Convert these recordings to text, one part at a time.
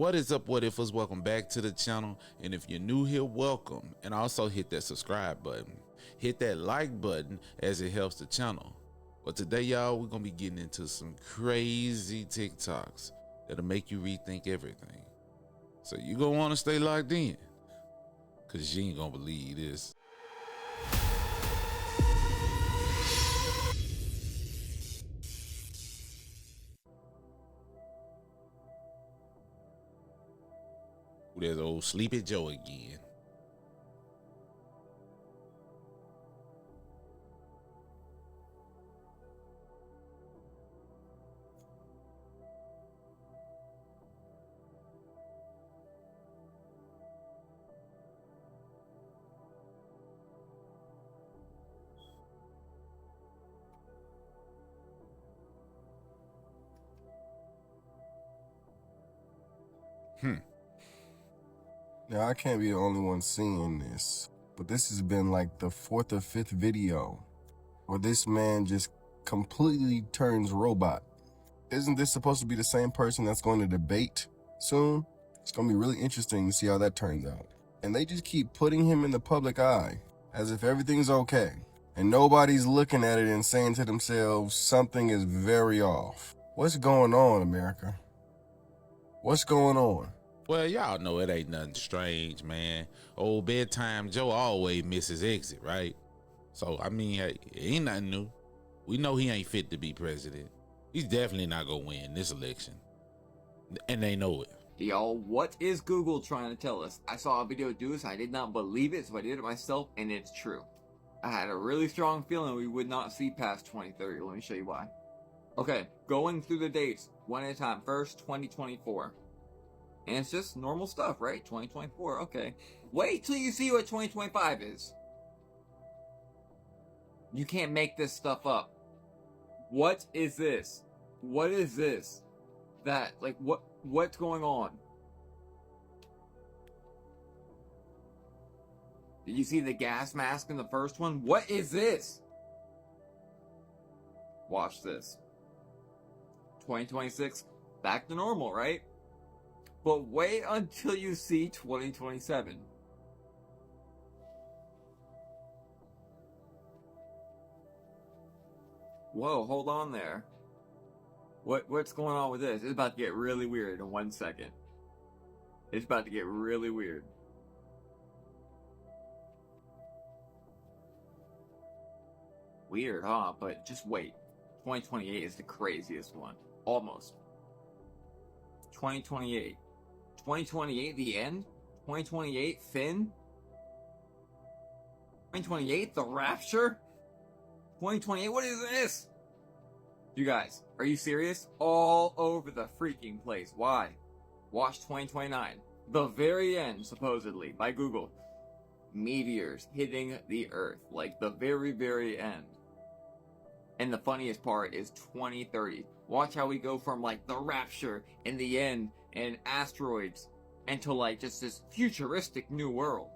What is up, what ifers? Welcome back to the channel, and if you're new here, welcome, and also hit that subscribe button, hit that like button as it helps the channel. But today, y'all, we're gonna be getting into some crazy TikToks that'll make you rethink everything. So you gonna want to stay locked in, cause you ain't gonna believe this. There's old Sleepy Joe again. Now, I can't be the only one seeing this, but this has been like the 4th or 5th video where this man just completely turns robot. Isn't this supposed to be the same person that's going to debate soon? It's going to be really interesting to see how that turns out. And they just keep putting him in the public eye as if everything's okay. And nobody's looking at it and saying to themselves, something is very off. What's going on, America? What's going on? Well, y'all know it ain't nothing strange, man. Old Bedtime Joe always misses exit, right? So, I mean, hey, it ain't nothing new. We know he ain't fit to be president. He's definitely not gonna win this election. And they know it. Y'all, what is Google trying to tell us? I saw a video do this, I did not believe it, so I did it myself, and it's true. I had a really strong feeling we would not see past 2030. Let me show you why. Okay, going through the dates, one at a time. First, 2024. And it's just normal stuff, right? 2024, okay. Wait till you see what 2025 is. You can't make this stuff up. What is this? What is this? That, like, what's going on? Did you see the gas mask in the first one? What is this? Watch this. 2026, back to normal, right? But wait until you see 2027. Whoa, hold on there. What's going on with this? It's about to get really weird in 1 second. It's about to get really weird. Weird, huh? But just wait. 2028 is the craziest one. Almost. 2028. 2028, the end? 2028, Finn? 2028, the rapture? 2028, what is this? You guys, are you serious? All over the freaking place. Why? Watch 2029. The very end, supposedly, by Google. Meteors hitting the Earth. Like, the very, very end. And the funniest part is 2030. Watch how we go from, like, the rapture and the end and asteroids into, like, just this futuristic new world.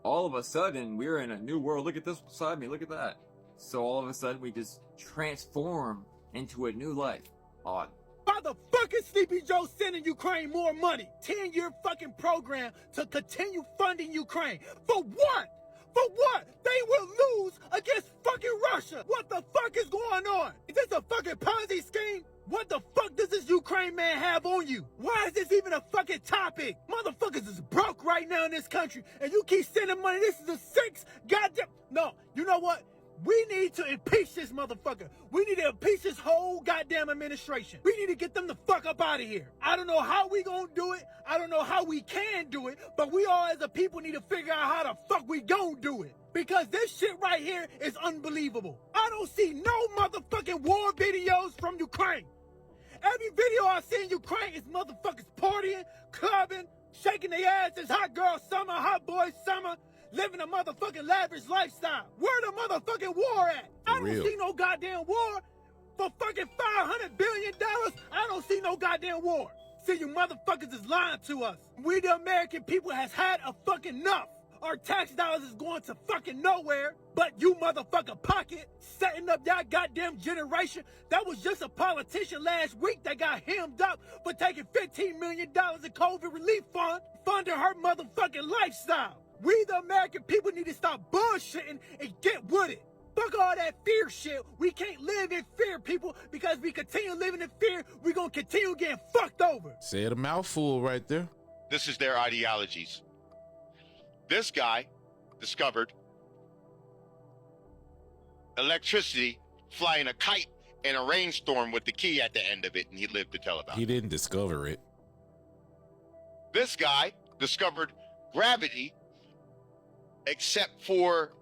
All of a sudden, we're in a new world. Look at this beside me. Look at that. So all of a sudden, we just transform into a new life. Odd. Why the fuck is Sleepy Joe sending Ukraine more money? 10-year fucking program to continue funding Ukraine. For what? For what? They will lose against fucking Russia. What the fuck is going on? Is this a fucking Ponzi scheme? What the fuck does this Ukraine man have on you? Why is this even a fucking topic? Motherfuckers is broke right now in this country, and you keep sending money. This is the 6th goddamn... No, you know what? We need to impeach this motherfucker. We need to impeach this whole goddamn administration. We need to get them the fuck up out of here. I don't know how we gonna do it. I don't know how we can do it, but we all as a people need to figure out how the fuck we gonna do it. Because this shit right here is unbelievable. I don't see no motherfucking war videos from Ukraine. Every video I see in Ukraine is motherfuckers partying, clubbing, shaking their asses, hot girl summer, hot boy summer, living a motherfucking lavish lifestyle. Where the motherfucking war at? I don't see no goddamn war. For fucking $500 billion, I don't see no goddamn war. See, you motherfuckers is lying to us. We the American people has had a fucking enough Our tax dollars is going to fucking nowhere, but you motherfucker pocket setting up that goddamn generation. That was just a politician last week that got hemmed up for taking $15 million in COVID relief fund, funding her motherfucking lifestyle. We the American people need to stop bullshitting and get with it. Fuck all that fear shit. We can't live in fear, people, because we continue living in fear, we're gonna continue getting fucked over. Said a mouthful right there. This is their ideologies. This guy discovered electricity flying a kite in a rainstorm with the key at the end of it, and he lived to tell about it. He didn't discover it. This guy discovered gravity, except for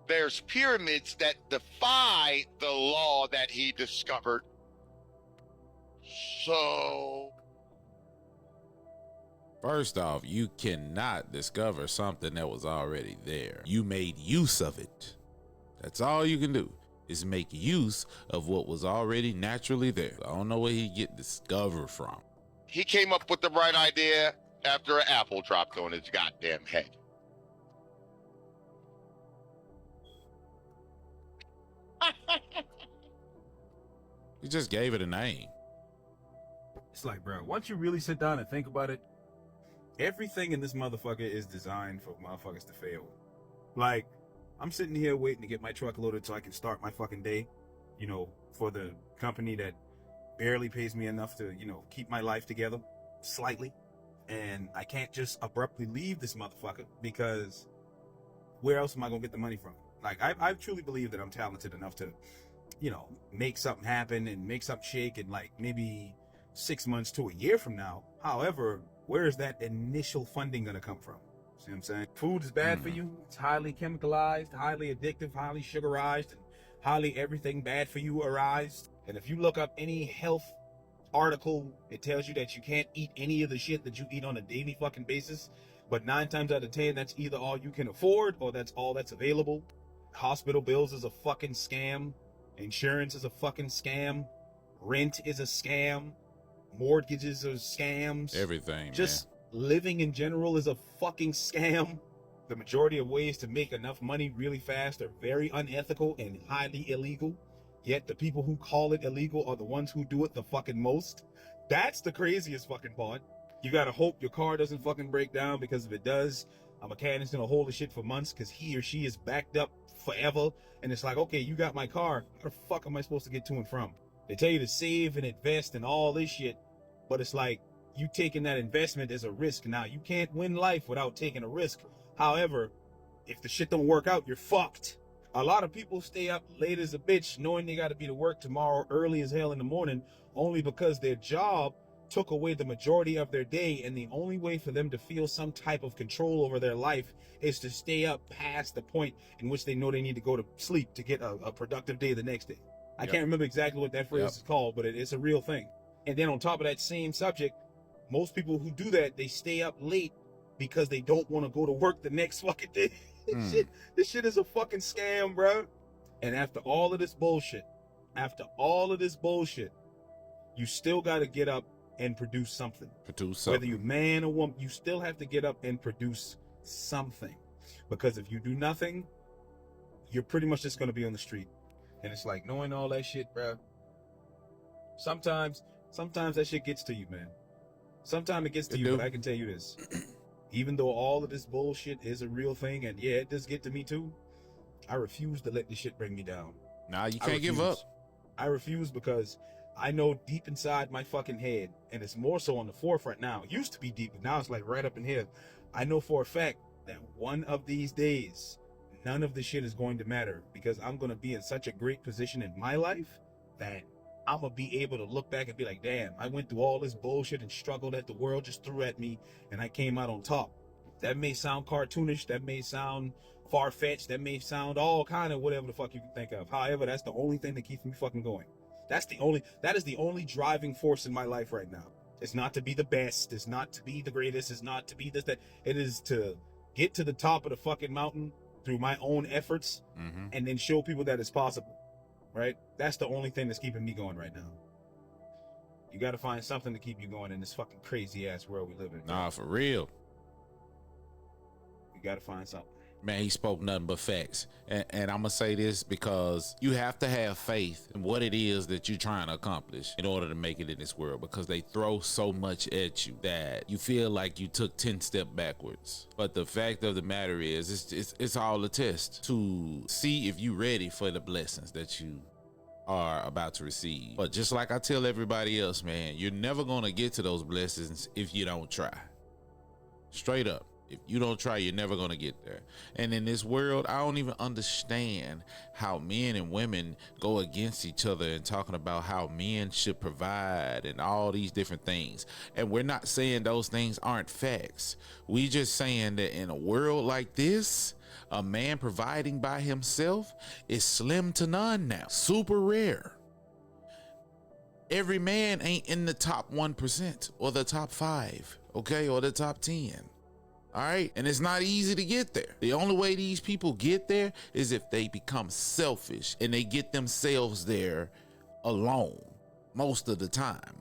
there's pyramids that defy the law that he discovered. So First off, you cannot discover something that was already there. You made use of it. That's all you can do, is make use of what was already naturally there. I don't know where he get discovered from. he came up with the right idea after an apple dropped on his goddamn head. He just gave it a name. It's like, bro, once you really sit down and think about it, everything in this motherfucker is designed for motherfuckers to fail. Like, I'm sitting here waiting to get my truck loaded so I can start my fucking day, you know, for the company that barely pays me enough to, you know, keep my life together slightly. And I can't just abruptly leave this motherfucker because where else am I going to get the money from? Like, I truly believe that I'm talented enough to, you know, make something happen and make something shake in like maybe 6 months to a year from now. However, where is that initial funding going to come from? See what I'm saying? Food is bad for you. It's highly chemicalized, highly addictive, highly sugarized, and highly everything bad for you arised. And if you look up any health article, it tells you that you can't eat any of the shit that you eat on a daily fucking basis. But 9 times out of 10, that's either all you can afford or that's all that's available. Hospital bills is a fucking scam. Insurance is a fucking scam. Rent is a scam. Mortgages are scams. Everything, Just living in general is a fucking scam. The majority of ways to make enough money really fast are very unethical and highly illegal. Yet the people who call it illegal are the ones who do it the fucking most. That's the craziest fucking part. You gotta hope your car doesn't fucking break down, because if it does, a mechanic's gonna hold the shit for months because he or she is backed up forever. And it's like, okay, you got my car. How the fuck am I supposed to get to and from? They tell you to save and invest and all this shit, but it's like you taking that investment as a risk. Now, you can't win life without taking a risk. However, if the shit don't work out, you're fucked. A lot of people stay up late as a bitch knowing they got to be to work tomorrow early as hell in the morning only because their job took away the majority of their day, and the only way for them to feel some type of control over their life is to stay up past the point in which they know they need to go to sleep to get a productive day the next day. I can't remember exactly what that phrase is called, but it's a real thing. And then on top of that same subject, most people who do that, they stay up late because they don't want to go to work the next fucking day. This shit is a fucking scam, bro. And after all of this bullshit, you still got to get up and produce something. Whether you're man or woman, you still have to get up and produce something. Because if you do nothing, you're pretty much just going to be on the street. And it's like, knowing all that shit, bro, sometimes that shit gets to you, man. Sometimes it gets to you, but I can tell you this. Even though all of this bullshit is a real thing, and yeah, it does get to me too, I refuse to let this shit bring me down. Nah, you can't give up. I refuse, because I know deep inside my fucking head, and it's more so on the forefront now. It used to be deep, but now it's like right up in here. I know for a fact that one of these days, none of this shit is going to matter, because I'm going to be in such a great position in my life that I'm going to be able to look back and be like, damn, I went through all this bullshit and struggle that the world just threw at me, and I came out on top. That may sound cartoonish, that may sound far-fetched, that may sound all kind of whatever the fuck you can think of. However, that's the only thing that keeps me fucking going. That is the only driving force in my life right now. It's not to be the best, it's not to be the greatest, it's not to be this, that. It is to get to the top of the fucking mountain through my own efforts, and then show people that it's possible. Right? That's the only thing that's keeping me going right now. You got to find something to keep you going in this fucking crazy ass world we live in. Nah, for real. got to find something. Man, he spoke nothing but facts. And I'm going to say this because you have to have faith in what it is that you're trying to accomplish in order to make it in this world, because they throw so much at you that you feel like you took 10 steps backwards. But the fact of the matter is, it's all a test to see if you're ready for the blessings that you are about to receive. But just like I tell everybody else, man, you're never going to get to those blessings if you don't try. Straight up. If you don't try, you're never going to get there. And in this world, I don't even understand how men and women go against each other and talking about how men should provide and all these different things. And we're not saying those things aren't facts. We just saying that in a world like this, a man providing by himself is slim to none now. Super rare. Every man ain't in the top 1% or the top 5, okay, or the top 10. All right. And it's not easy to get there. The only way these people get there is if they become selfish and they get themselves there alone most of the time.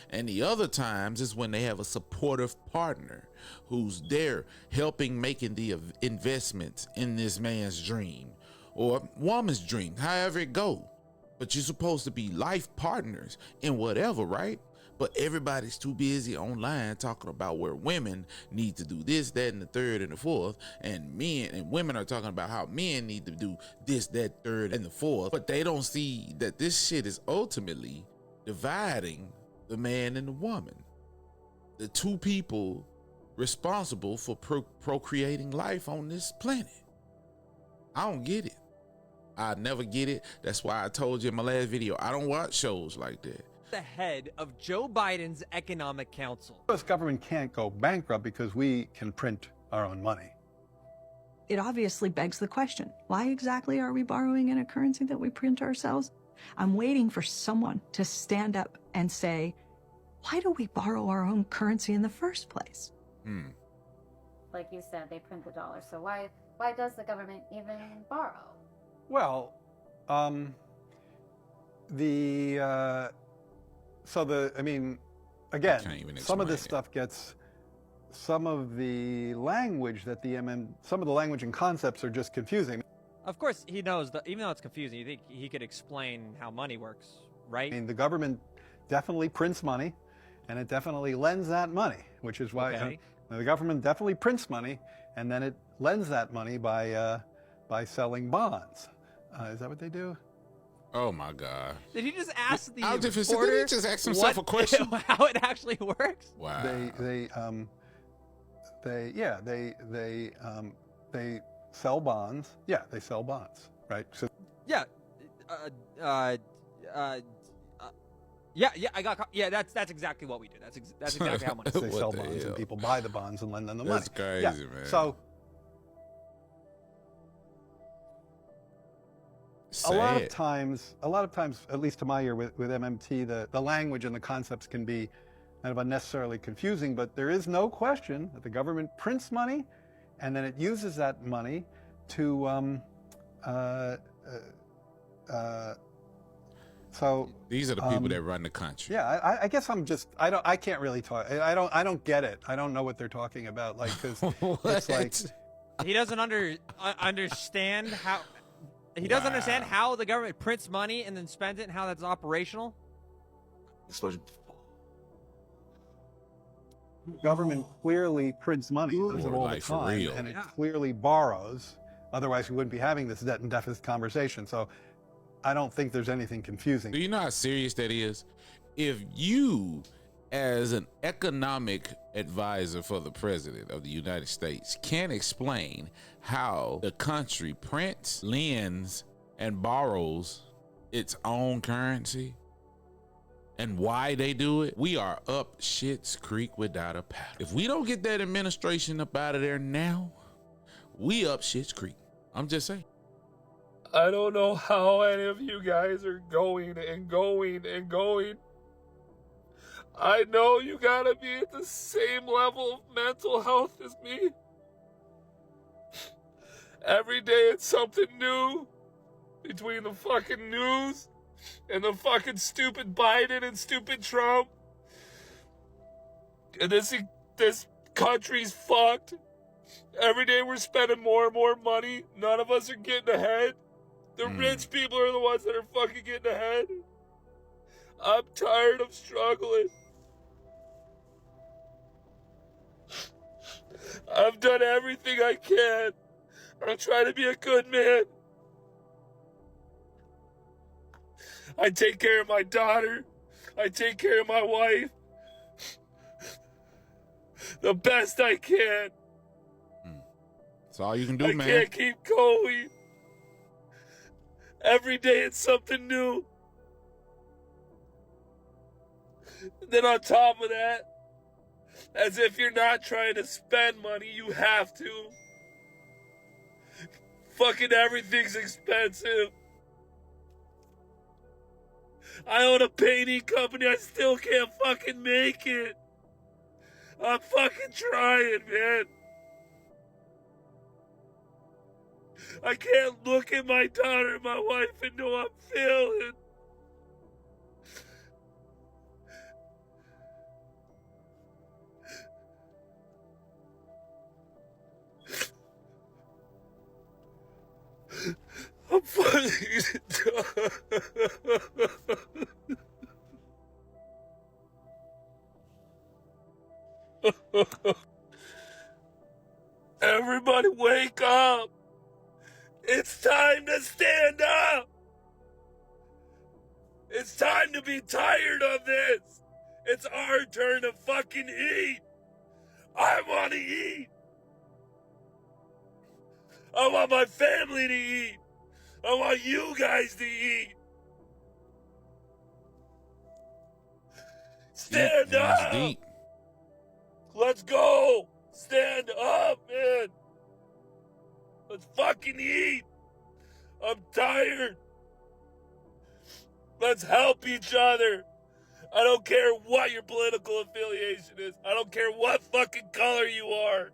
And the other times is when they have a supportive partner who's there helping making the investments in this man's dream or woman's dream, however it go. But you're supposed to be life partners in whatever, right? But everybody's too busy online talking about where women need to do this, that, and the third, and the fourth. And men and women are talking about how men need to do this, that, third, and the fourth. But they don't see that this shit is ultimately dividing the man and the woman. The two people responsible for procreating life on this planet. I don't get it. I never get it. That's why I told you in my last video, I don't watch shows like that. The head of Joe Biden's Economic Council. The U.S. government can't go bankrupt because we can print our own money. It obviously begs the question, why exactly are we borrowing in a currency that we print ourselves? I'm waiting for someone to stand up and say, why do we borrow our own currency in the first place? Like you said, they print the dollar. So why does the government even borrow? Well, again, some of this stuff gets, some of the language that some of the language and concepts are just confusing. Of course, he knows that even though it's confusing, you think he could explain how money works, right? I mean, the government definitely prints money, and it definitely lends that money, which is why the government definitely prints money, and then it lends that money by selling bonds. Is that what they do? Oh my God! Did he just ask the did he just ask himself a question? How it actually works? Wow. They sell bonds. Yeah, they sell bonds, right? So Yeah. That's exactly what we do. That's exactly how money. They sell bonds, and people buy the bonds and lend them the money. That's crazy, man. So sad. a lot of times, at least to my ear with MMT, the language and the concepts can be kind of unnecessarily confusing, but there is no question that the government prints money and then it uses that money to so these are the people that run the country. Yeah, I guess I can't really talk. I don't get it. I don't know what they're talking about. Like, because it's like he doesn't understand how. He doesn't understand how the government prints money and then spends it and how that's operational. Explosion. Government clearly prints money, does it all the time, and it clearly borrows. Otherwise, we wouldn't be having this debt and deficit conversation. So I don't think there's anything confusing. Do you know how serious that is? If you, as an economic advisor for the president of the United States, can't explain how the country prints, lends, and borrows its own currency and why they do it, we are up shit's creek without a paddle. If we don't get that administration up out of there now, we up shit's creek. I'm just saying. I don't know how any of you guys are going and going and going. I know you gotta be at the same level of mental health as me. Every day it's something new. Between the fucking news and the fucking stupid Biden and stupid Trump. And this country's fucked. Every day we're spending more and more money. None of us are getting ahead. The rich people are the ones that are fucking getting ahead. I'm tired of struggling. I've done everything I can. I'm trying to be a good man. I take care of my daughter. I take care of my wife. The best I can. That's all you can do, man. I can't keep going. Every day it's something new. Then on top of that, as if you're not trying to spend money, you have to. Fucking everything's expensive. I own a painting company, I still can't fucking make it. I'm fucking trying, man. I can't look at my daughter and my wife and know I'm failing. I'm fucking Everybody wake up. It's time to stand up. It's time to be tired of this. It's our turn to fucking eat. I want to eat. I want my family to eat. I want you guys to eat. Stand up. Deep. Let's go. Stand up, man. Let's fucking eat. I'm tired. Let's help each other. I don't care what your political affiliation is. I don't care what fucking color you are.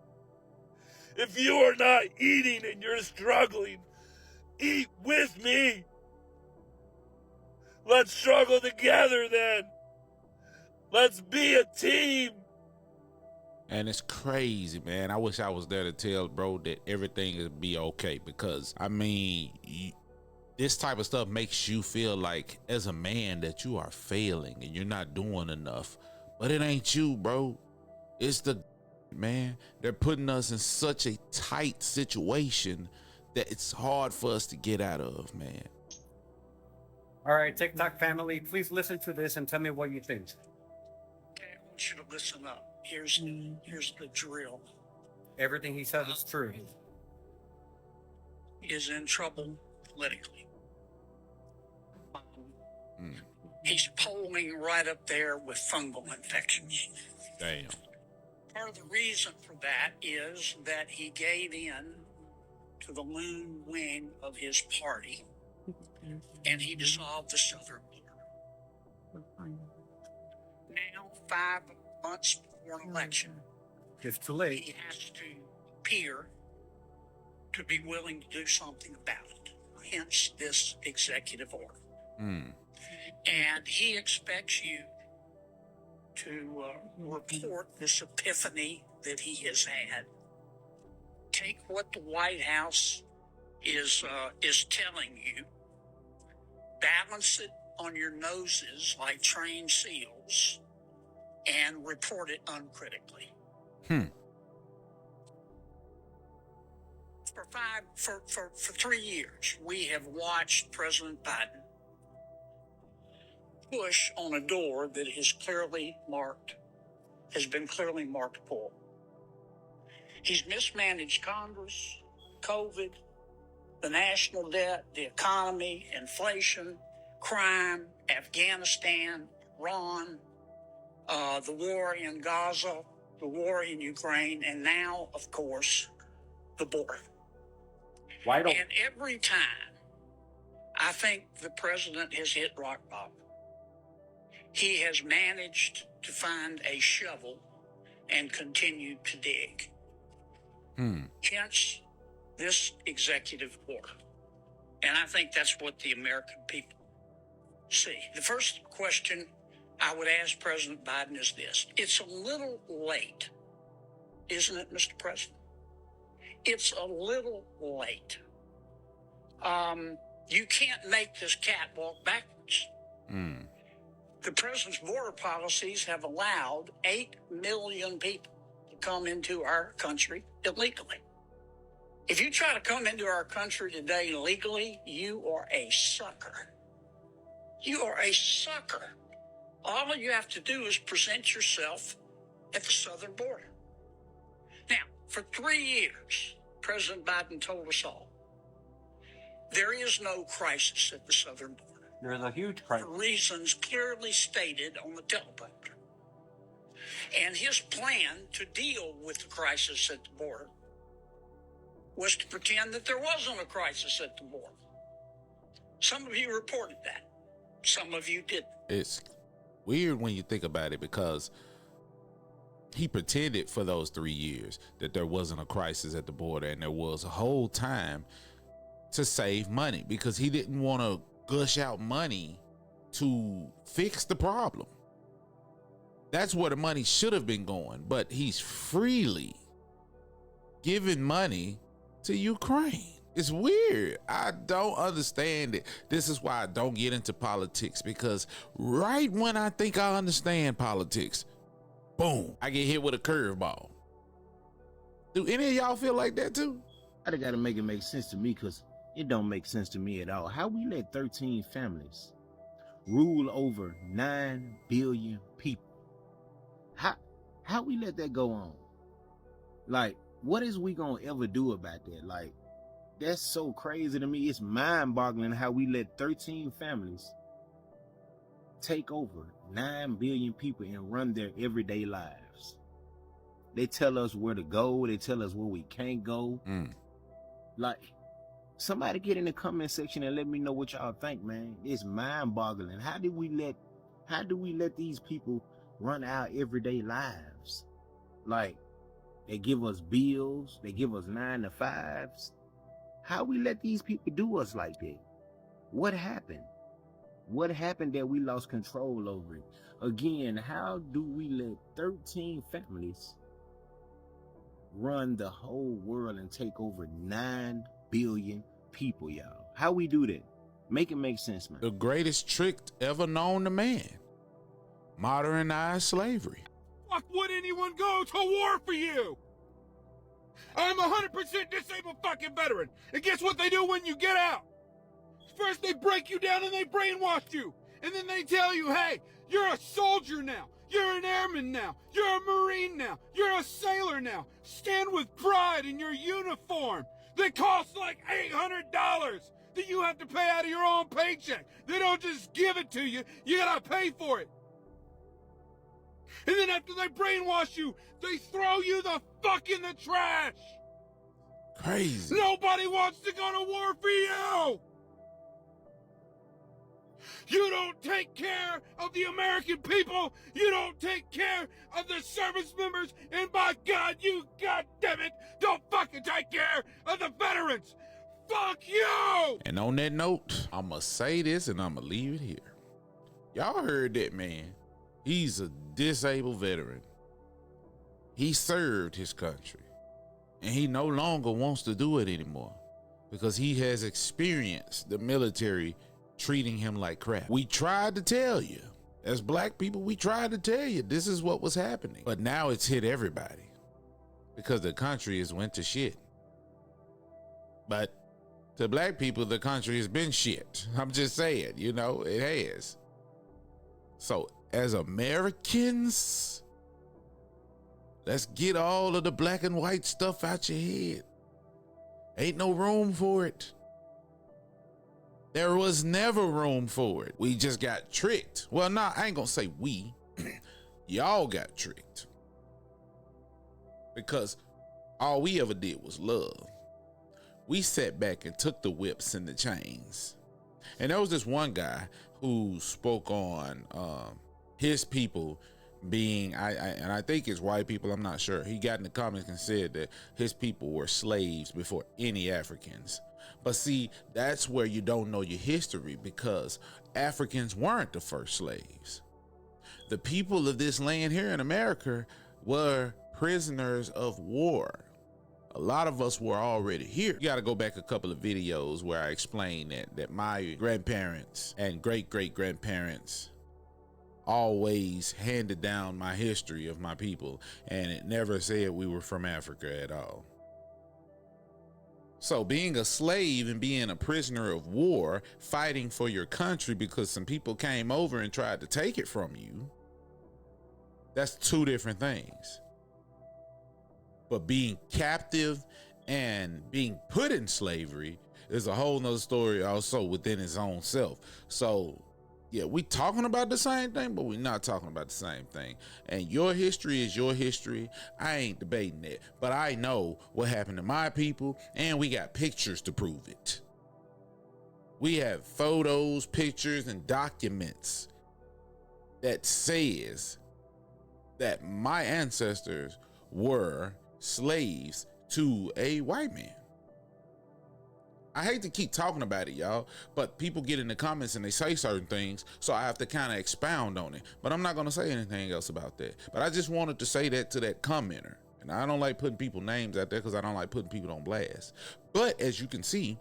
If you are not eating and you're struggling, eat with me. Let's struggle together then. Let's be a team. And it's crazy, man. I wish I was there to tell bro that everything would be okay, because I mean, this type of stuff makes you feel like as a man that you are failing and you're not doing enough. But it ain't you, bro. It's the man. They're putting us in such a tight situation that it's hard for us to get out of, man. All right, TikTok family, please listen to this and tell me what you think. Okay, I want you to listen up. Here's the drill. Everything he says is true. Is in trouble politically. He's polling right up there with fungal infections. Damn. Part of the reason for that is that he gave in to the loon wing of his party, and he dissolved the Southern Border. Now, 5 months before an election, It's too late. he has to appear to be willing to do something about it. Hence this executive order. And he expects you to report this epiphany that he has had. Take what the White House is telling you, balance it on your noses like trained seals, and report it uncritically. For 3 years, we have watched President Biden push on a door that has been clearly marked pull. He's mismanaged Congress, COVID, the national debt, the economy, inflation, crime, Afghanistan, Iran, the war in Gaza, the war in Ukraine, and now, of course, the border. And every time I think the president has hit rock bottom, he has managed to find a shovel and continue to dig. Hence this executive order. And I think that's what the American people see. The first question I would ask President Biden is this. It's a little late, isn't it, Mr. President? it's a little late. You can't make this cat walk backwards. The president's border policies have allowed 8 million people to come into our country illegally. If you try to come into our country today illegally, you are a sucker. You are a sucker. All you have to do is present yourself at the southern border. Now, for 3 years, President Biden told us all, there is no crisis at the southern border. There's a huge crisis. For reasons clearly stated on the teleprompter. And his plan to deal with the crisis at the border was to pretend that there wasn't a crisis at the border. Some of you reported that. Some of you didn't. It's weird when you think about it, because he pretended for those 3 years that there wasn't a crisis at the border, and there was a whole time to save money, because he didn't want to gush out money to fix the problem. That's where the money should have been going, but he's freely giving money to Ukraine. It's weird. I don't understand it. This is why I don't get into politics, because right when I think I understand politics, boom, I get hit with a curveball. Do any of y'all feel like that too? I gotta make it make sense to me, because it don't make sense to me at all. How we let 13 families rule over 9 billion people? How we let that go on? Like, what is we gonna ever do about that? Like, that's so crazy to me. It's mind-boggling how we let 13 families take over 9 billion people and run their everyday lives. They tell us where to go. They tell us where we can't go. Like, somebody get in the comment section and let me know what y'all think, man. It's mind-boggling. How do we let these people run our everyday lives? Like, they give us bills, they give us 9 to 5s. How we let these people do us like that? What happened? What happened that we lost control over it? Again, how do we let 13 families run the whole world and take over 9 billion people, y'all? How we do that? Make it make sense, man. The greatest trick ever known to man. Modernized slavery. Fuck would anyone go to war for you? I'm 100% disabled fucking veteran. And guess what they do when you get out? First they break you down and they brainwash you. And then they tell you, hey, you're a soldier now. You're an airman now. You're a Marine now. You're a sailor now. Stand with pride in your uniform that costs like $800 that you have to pay out of your own paycheck. They don't just give it to you. You gotta pay for it. And then after they brainwash you, they throw you the fuck in the trash. Crazy. Nobody wants to go to war for you. You don't take care of the American people. You don't take care of the service members. And by God, you goddammit, don't fucking take care of the veterans. Fuck you. And on that note, I'ma say this and I'ma leave it here. Y'all heard that man. He's a disabled veteran. He served his country, and he no longer wants to do it anymore because he has experienced the military treating him like crap. We tried to tell you, as black people, we tried to tell you this is what was happening, but now it's hit everybody because the country has went to shit. But to black people, the country has been shit. I'm just saying, you know, it has. So as Americans, let's get all of the black and white stuff out your head. Ain't no room for it. There was never room for it. We just got tricked. Well, nah, I ain't gonna say we. Y'all got tricked. Because all we ever did was love. We sat back and took the whips and the chains. And there was this one guy who spoke on his people being, and I think it's white people, I'm not sure. He got in the comments and said that his people were slaves before any Africans. But see, that's where you don't know your history, because Africans weren't the first slaves. The people of this land here in America were prisoners of war A lot of us were already here. You got to go back a couple of videos where I explain that my grandparents and great-great-grandparents always handed down my history of my people, and it never said we were from Africa at all. So being a slave and being a prisoner of war, fighting for your country because some people came over and tried to take it from you, that's two different things. But being captive and being put in slavery is a whole nother story also within its own self. So yeah, we talking about the same thing, but we're not talking about the same thing. And your history is your history. I ain't debating that, but I know what happened to my people, and we got pictures to prove it. We have photos, pictures, and documents that says that my ancestors were slaves to a white man. I hate to keep talking about it, y'all, but people get in the comments and they say certain things, so I have to kind of expound on it. But I'm not going to say anything else about that. But I just wanted to say that to that commenter. And I don't like putting people's names out there because I don't like putting people on blast. But as you can see,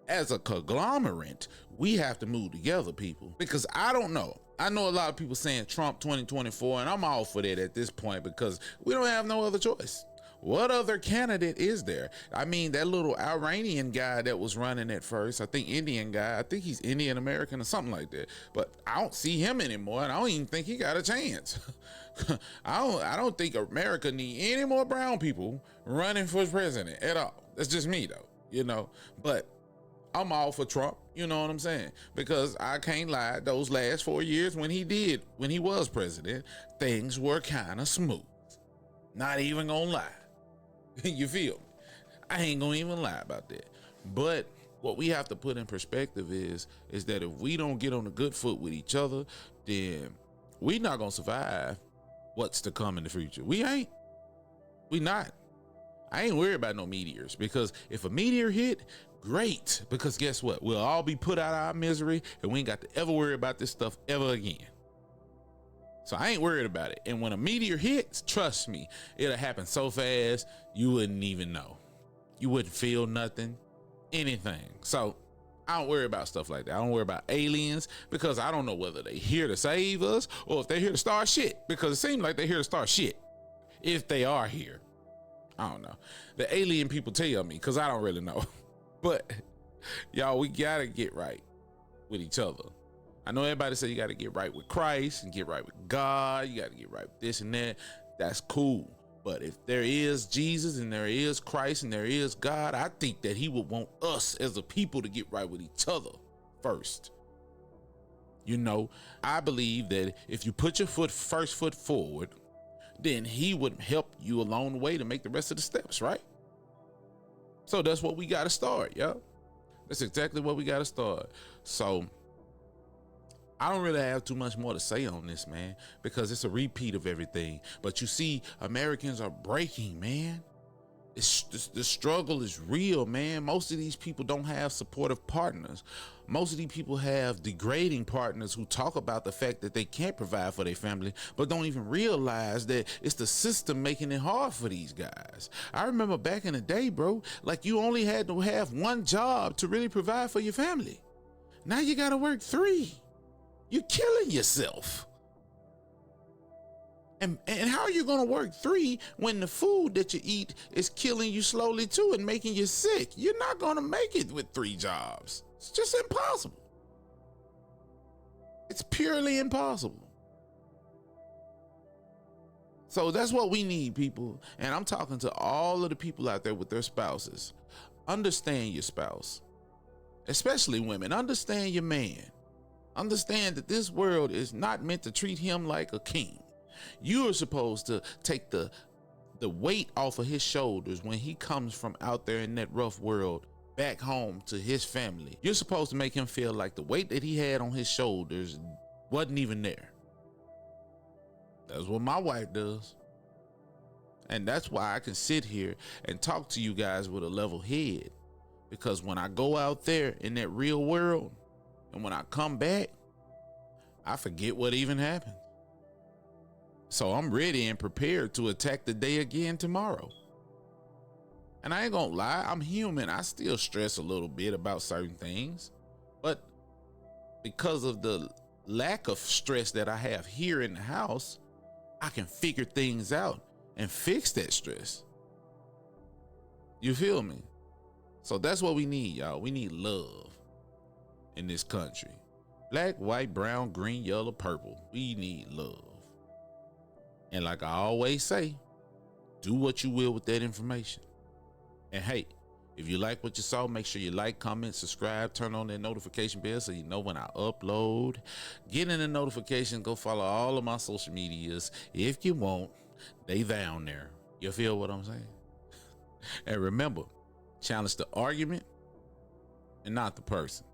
as a conglomerate, we have to move together, people. Because I don't know. I know a lot of people saying Trump 2024, and I'm all for that at this point because we don't have no other choice. What other candidate is there? I mean, that little Iranian guy that was running at first, I think Indian guy, I think he's Indian American or something like that. But I don't see him anymore, and I don't even think he got a chance. I don't think America need any more brown people running for president at all. That's just me though, you know. But I'm all for Trump, you know what I'm saying? Because I can't lie, those last 4 years when he was president, things were kind of smooth. Not even gonna lie. You feel me? I ain't gonna even lie about that. But what we have to put in perspective is that if we don't get on a good foot with each other, then we not gonna survive what's to come in the future. We ain't. We not. I ain't worried about no meteors, because if a meteor hit, great, because guess what? We'll all be put out of our misery and we ain't got to ever worry about this stuff ever again. So I ain't worried about it. And when a meteor hits, trust me, it'll happen so fast, you wouldn't even know. You wouldn't feel nothing, anything. So I don't worry about stuff like that. I don't worry about aliens because I don't know whether they're here to save us or if they're here to start shit, because it seems like they're here to start shit. If they are here, I don't know. The alien people tell me, because I don't really know. But y'all, we gotta get right with each other. I know everybody say you got to get right with Christ and get right with God. You got to get right with this and that. That's cool. But if there is Jesus and there is Christ and there is God, I think that he would want us as a people to get right with each other first. You know, I believe that if you put your first foot forward, then he would help you along the way to make the rest of the steps, right? So that's what we got to start, yo. That's exactly what we got to start. So I don't really have too much more to say on this, man, because it's a repeat of everything. But you see, Americans are breaking, man. The struggle is real, man. Most of these people don't have supportive partners. Most of these people have degrading partners who talk about the fact that they can't provide for their family, but don't even realize that it's the system making it hard for these guys. I remember back in the day, bro, like you only had to have one job to really provide for your family. Now you got to work 3. You're killing yourself. And how are you going to work 3 when the food that you eat is killing you slowly too and making you sick? You're not going to make it with 3 jobs. It's just impossible. It's purely impossible. So that's what we need, people. And I'm talking to all of the people out there with their spouses. Understand your spouse, especially women. Understand your man. Understand that this world is not meant to treat him like a king. You are supposed to take the weight off of his shoulders when he comes from out there in that rough world back home to his family. You're supposed to make him feel like the weight that he had on his shoulders wasn't even there. That's what my wife does. And that's why I can sit here and talk to you guys with a level head. Because when I go out there in that real world, and when I come back, I forget what even happened. So I'm ready and prepared to attack the day again tomorrow. And I ain't gonna lie, I'm human. I still stress a little bit about certain things. But because of the lack of stress that I have here in the house, I can figure things out and fix that stress. You feel me? So that's what we need, y'all. We need love in this country. Black, white, brown, green, yellow, purple. We need love. And like I always say, do what you will with that information. And hey, if you like what you saw, make sure you like, comment, subscribe, turn on that notification bell so you know when I upload. Get in the notification, go follow all of my social medias. If you want, they down there. You feel what I'm saying? And remember, challenge the argument and not the person.